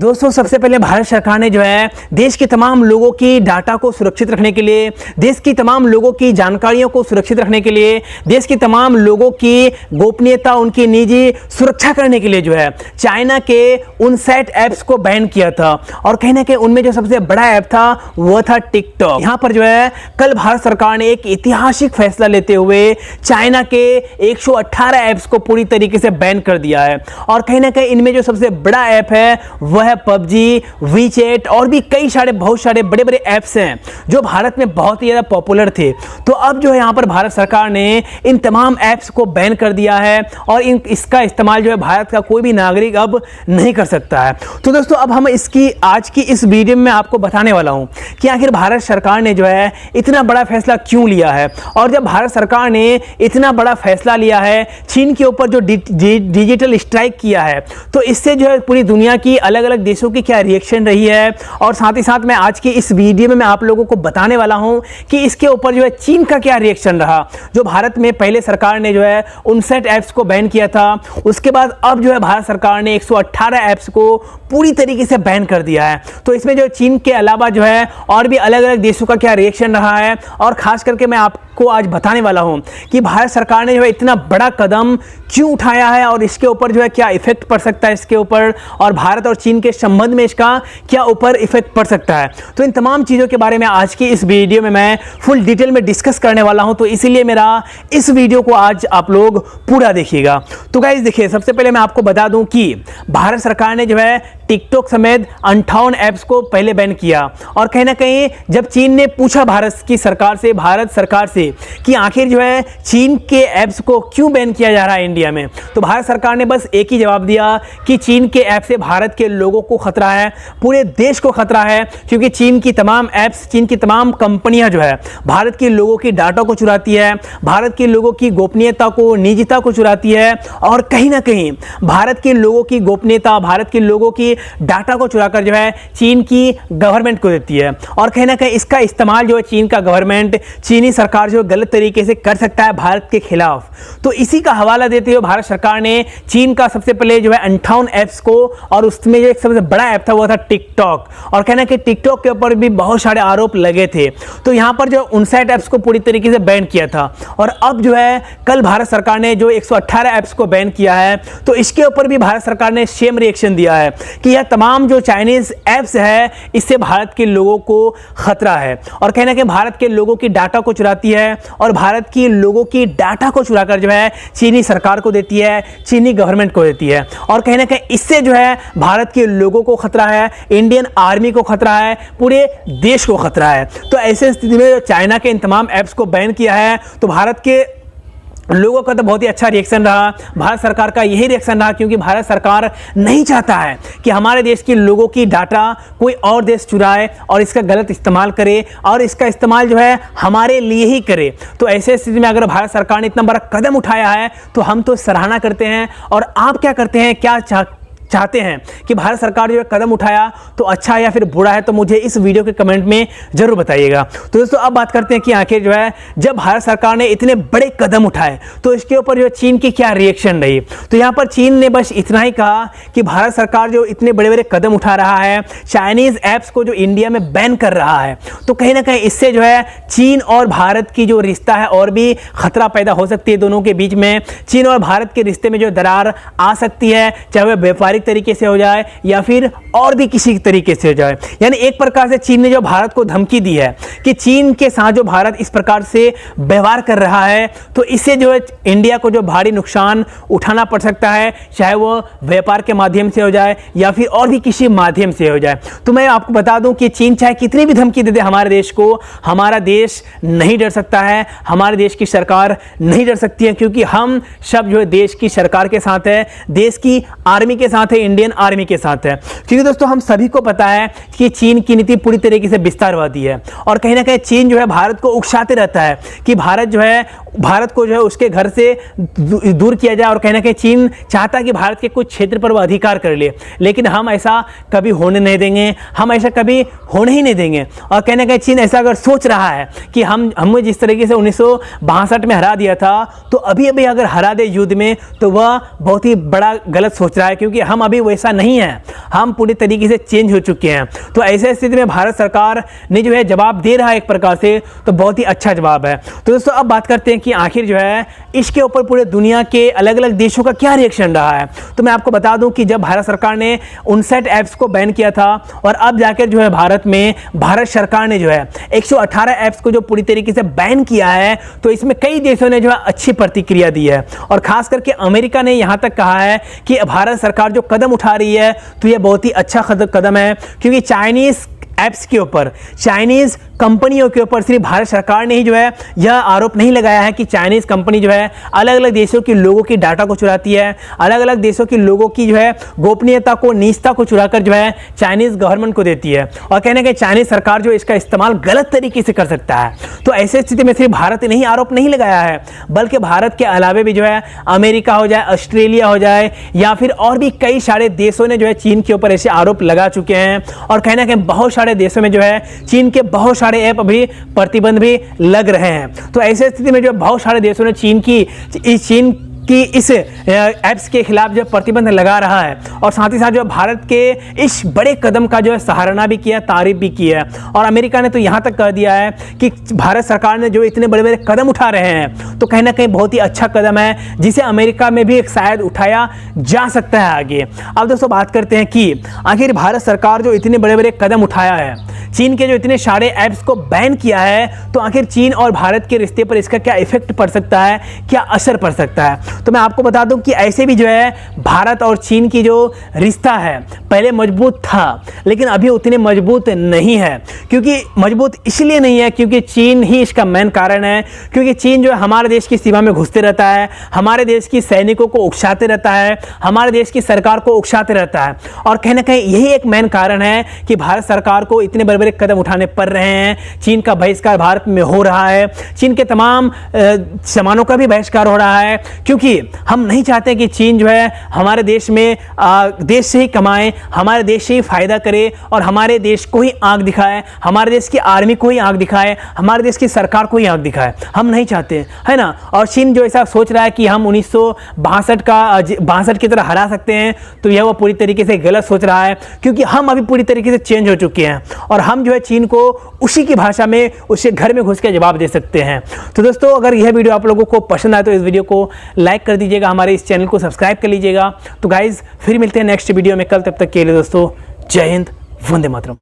दोस्तों, सबसे पहले भारत सरकार ने जो है देश के तमाम लोगों की डाटा को सुरक्षित रखने के लिए, देश की तमाम लोगों की जानकारियों को सुरक्षित रखने के लिए, देश की तमाम लोगों की गोपनीयता, उनकी निजी सुरक्षा करने के लिए जो है चाइना के उन सेट ऐप्स को बैन किया था। और कहीं ना कहीं उनमें जो सबसे बड़ा ऐप था वो था टिकटॉक। यहाँ पर जो है कल भारत सरकार ने एक ऐतिहासिक फैसला लेते हुए चाइना के 118 ऐप्स को पूरी तरीके से बैन कर दिया है। और कहीं ना कहीं इनमें जो सबसे बड़ा ऐप है वह है पबजी, वीचैट और भी कई सारे बहुत सारे बड़े बड़े ऐप्स हैं जो भारत में बहुत ही ज़्यादा पॉपुलर थे। तो अब जो है यहाँ पर भारत सरकार ने इन तमाम ऐप्स को बैन कर दिया है और इसका इस्तेमाल जो है भारत का कोई भी नागरिक अब नहीं कर सकता है। तो दोस्तों, अब हम इसकी आज की इस वीडियो में आपको बताने वाला हूँ कि आखिर भारत सरकार ने जो है इतना बड़ा फैसला क्यों लिया है। और जब भारत सरकार ने इतना बड़ा फैसला लिया है चीन के ऊपर जो डिजिटल स्ट्राइक किया है, तो इससे जो है पूरी दुनिया की अलग अलग देशों की क्या रिएक्शन रही है। और साथ ही साथ मैं आज की इस वीडियो में मैं आप लोगों को बताने वाला हूं कि इसके ऊपर जो है चीन का क्या रिएक्शन रहा। जो भारत में पहले सरकार ने जो है 59 ऐप्स को बैन किया था, उसके बाद अब जो है भारत सरकार ने 118 ऐप्स को पूरी तरीके से बैन कर दिया है। तो इसमें जो चीन के अलावा जो है और भी अलग अलग देशों का क्या रिएक्शन रहा है, और खास करके मैं आपको आज बताने वाला हूं कि भारत सरकार ने जो है इतना बड़ा कदम क्यों उठाया है और इसके ऊपर जो है क्या इफेक्ट पड़ सकता है इसके ऊपर, और भारत और चीन के संबंध में इसका क्या ऊपर इफेक्ट पड़ सकता है। तो इन तमाम चीज़ों के बारे में आज की इस वीडियो में मैं फुल डिटेल में डिस्कस करने वाला हूं। तो इसीलिए मेरा इस वीडियो को आज आप लोग पूरा देखिएगा। तो गाइस देखिए, सबसे पहले मैं आपको बता दूं कि भारत सरकार ने जो है टिकटॉक समेत 58 ऐप्स को पहले बैन किया। और कहीं ना कहीं जब चीन ने पूछा भारत सरकार से कि आखिर जो है चीन के ऐप्स को क्यों बैन किया जा रहा है इंडिया में, तो भारत सरकार ने बस एक ही जवाब दिया कि चीन के ऐप से भारत के लोगों को खतरा है, पूरे देश को खतरा है। क्योंकि चीन की तमाम ऐप्स, चीन की तमाम कंपनियां जो है भारत के लोगों की डाटा को चुराती है, भारत के लोगों की गोपनीयता को, निजता को चुराती है, और कहीं ना कहीं भारत के लोगों की गोपनीयता, भारत के लोगों की डाटा को चुराकर जो है चीन की गवर्नमेंट को देती है। और कहीं ना कहीं इसका इस्तेमाल जो है चीन का गवर्नमेंट, चीनी सरकार जो गलत तरीके से कर सकता है भारत के खिलाफ। तो इसी का हवाला देते हुए भारत सरकार ने चीन का सबसे पहले जो है 58 ऐप्स को, और उसमें जो एक सबसे बड़ा ऐप था वो था टिकटॉक। और कहना कि टिकटॉक के ऊपर भी बहुत सारे आरोप लगे थे। तो यहां पर जो 59 ऐप्स को पूरी तरीके से बैन किया था, और अब जो है कल भारत सरकार ने जो 118 ऐप्स को बैन किया है, तो इसके ऊपर भी भारत सरकार ने सेम रिएक्शन दिया है कि यह तमाम जो चाइनीज ऐप्स है इससे भारत के लोगों को खतरा है। और कहना कि भारत के लोगों की डाटा को चुराती है, और भारत की लोगों की डाटा को चुराकर जो है चीनी सरकार को देती है, चीनी गवर्नमेंट को देती है। और कहना कि इससे जो है भारत के लोगों को खतरा है, इंडियन आर्मी को खतरा है, पूरे देश को खतरा है। तो ऐसे स्थिति में जो चाइना के इन तमाम ऐप्स को बैन किया है, तो भारत के लोगों का तो बहुत ही अच्छा रिएक्शन रहा। भारत सरकार का यही रिएक्शन रहा, क्योंकि भारत सरकार नहीं चाहता है कि हमारे देश के लोगों की डाटा कोई और देश चुराए और इसका गलत इस्तेमाल करे, और इसका इस्तेमाल जो है हमारे लिए ही करे। तो ऐसे स्थिति में अगर भारत सरकार ने इतना बड़ा कदम उठाया है तो हम तो सराहना करते हैं। और आप क्या करते हैं, क्या चाहते हैं कि भारत सरकार जो कदम उठाया तो अच्छा या फिर बुरा है, तो मुझे इस वीडियो के कमेंट में जरूर बताइएगा। तो दोस्तों, अब बात करते हैं कि आखिर जो है जब भारत सरकार ने इतने बड़े कदम उठाए तो इसके ऊपर जो चीन की क्या रिएक्शन रही। तो यहाँ पर चीन ने बस इतना ही कहा कि भारत सरकार जो इतने बड़े बड़े कदम उठा रहा है, चाइनीज ऐप्स को जो इंडिया में बैन कर रहा है, तो कहीं ना कहीं इससे जो है चीन और भारत की जो रिश्ता है और भी खतरा पैदा हो सकती है दोनों के बीच में। चीन और भारत के रिश्ते में जो दरार आ सकती है, चाहे वह व्यापारिक तरीके से हो जाए या फिर और भी किसी तरीके से हो जाए। यानी एक प्रकार से चीन ने जो भारत को धमकी दी है कि चीन के साथ जो भारत इस प्रकार से व्यवहार कर रहा है, तो इससे जो है इंडिया को जो भारी नुकसान उठाना पड़ सकता है, चाहे वो व्यापार के माध्यम से हो जाए या फिर और भी किसी माध्यम से हो जाए। तो मैं आपको बता दूं कि चीन चाहे कितनी भी धमकी दे दे हमारे देश को, हमारा देश नहीं डर सकता है, हमारे देश की सरकार नहीं डर सकती है, क्योंकि हम सब जो है देश की सरकार के साथ है, देश की आर्मी के साथ है, इंडियन आर्मी के साथ है। क्योंकि दोस्तों हम सभी को पता है कि चीन की नीति पूरी तरीके से विस्तारवादी है, और कहीं ना कहीं चीन जो है भारत को उकसाते रहता है कि भारत को जो है उसके घर से दूर किया जाए। और कहीं ना कहीं चीन चाहता है कि भारत के कुछ क्षेत्र पर वह अधिकार कर ले, लेकिन हम ऐसा कभी होने नहीं देंगे, हम ऐसा कभी होने ही नहीं देंगे। और कहीं ना कहीं चीन ऐसा अगर सोच रहा है कि हमें जिस तरीके से 1962 में हरा दिया था, तो अभी अगर हरा दे युद्ध में, तो वह बहुत ही बड़ा गलत सोच रहा है, क्योंकि हम हम अभी वैसा नहीं है, हम पूरी तरीके से चेंज हो चुके हैं। तो ऐसे स्थिति में भारत सरकार ने जो है जवाब दे रहा है एक प्रकार से, तो बहुत ही अच्छा जवाब है। तो दोस्तों अब बात करते हैं कि आखिर जो है इसके ऊपर पूरे दुनिया के अलग अलग देशों का क्या रिएक्शन रहा है। तो मैं आपको बता दूं कि जब भारत सरकार ने 59 ऐप्स को बैन किया था और अब जाकर जो है भारत में भारत सरकार ने जो है 118 ऐप्स को जो पूरी तरीके से बैन किया है, तो इसमें कई देशों ने जो है अच्छी प्रतिक्रिया दी है। और खास करके अमेरिका ने यहां तक कहा है कि भारत सरकार जो कदम उठा रही है तो यह बहुत ही अच्छा कदम है, क्योंकि चाइनीज ऐप्स के ऊपर, चाइनीज कंपनियों के ऊपर सिर्फ भारत सरकार ने ही जो है यह आरोप नहीं लगाया है कि चाइनीज कंपनी जो है अलग अलग देशों के लोगों की डाटा को चुराती है, अलग अलग देशों के लोगों की जो है गोपनीयता को, निजता को चुराकर जो है चाइनीज गवर्नमेंट को देती है, और कहने के चाइनीज सरकार जो इसका इस्तेमाल गलत तरीके से कर सकता है। तो ऐसे स्थिति में सिर्फ भारत ने ही आरोप नहीं लगाया है, बल्कि भारत के अलावे भी जो है अमेरिका हो जाए, ऑस्ट्रेलिया हो जाए, या फिर और भी कई सारे देशों ने जो है चीन के ऊपर ऐसे आरोप लगा चुके हैं। और कहना कि बहुत सारे देशों में जो है चीन के बहुत सारे ऐप अभी प्रतिबंध भी लग रहे हैं। तो ऐसे स्थिति में जो बहुत सारे देशों ने चीन की इस ऐप्स के खिलाफ जो प्रतिबंध लगा रहा है, और साथ ही साथ जो भारत के इस बड़े कदम का जो है सराहना भी किया, तारीफ भी की है। और अमेरिका ने तो यहां तक कह दिया है कि भारत सरकार ने जो इतने बड़े बड़े कदम उठा रहे हैं, तो कहीं ना कहीं बहुत ही अच्छा कदम है, जिसे अमेरिका में भी शायद उठाया जा सकता है आगे। अब दोस्तों बात करते हैं कि आखिर भारत सरकार जो इतने बड़े बड़े कदम उठाया है, चीन के जो इतने सारे ऐप्स को बैन किया है, तो आखिर चीन और भारत के रिश्ते पर इसका क्या इफेक्ट पड़ सकता है, क्या असर पड़ सकता है। तो मैं आपको बता दूं कि ऐसे भी जो है भारत और चीन की जो रिश्ता है पहले मजबूत था, लेकिन अभी उतने मजबूत नहीं है। क्योंकि मजबूत इसलिए नहीं है क्योंकि चीन ही इसका मेन कारण है, क्योंकि चीन जो है हमारे देश की सीमा में घुसते रहता है, हमारे देश की सैनिकों को उकसाते रहता है, हमारे देश की सरकार को उकसाते रहता है। और कहीं ना कहीं यही एक मेन कारण है कि भारत सरकार को इतने बड़े बड़े कदम उठाने पड़ रहे हैं। चीन का बहिष्कार भारत में हो रहा है, चीन के तमाम सामानों का भी बहिष्कार हो रहा है, क्योंकि हम नहीं चाहते कि चीन जो है हमारे देश में देश से ही कमाए, हमारे देश से ही फायदा करे और हमारे देश को ही आंख दिखाए, हमारे देश की आर्मी को ही आंख दिखाए, हमारे देश की सरकार को ही आंख दिखाए। हम नहीं चाहते, है ना। और चीन जो ऐसा सोच रहा है कि हम 1962 की तरह हरा सकते हैं, तो यह वो पूरी तरीके से गलत सोच रहा है, क्योंकि हम अभी पूरी तरीके से चेंज हो चुके हैं और हम जो है चीन को उसी की भाषा में, उसके घर में घुस के जवाब दे सकते हैं। तो दोस्तों अगर यह वीडियो आप लोगों को पसंद आए तो इस वीडियो को लाइक कर दीजिएगा, हमारे इस चैनल को सब्सक्राइब कर लीजिएगा। तो गाइज फिर मिलते हैं नेक्स्ट वीडियो में कल, तब तक के लिए दोस्तों जय हिंद, वंदे मातरम।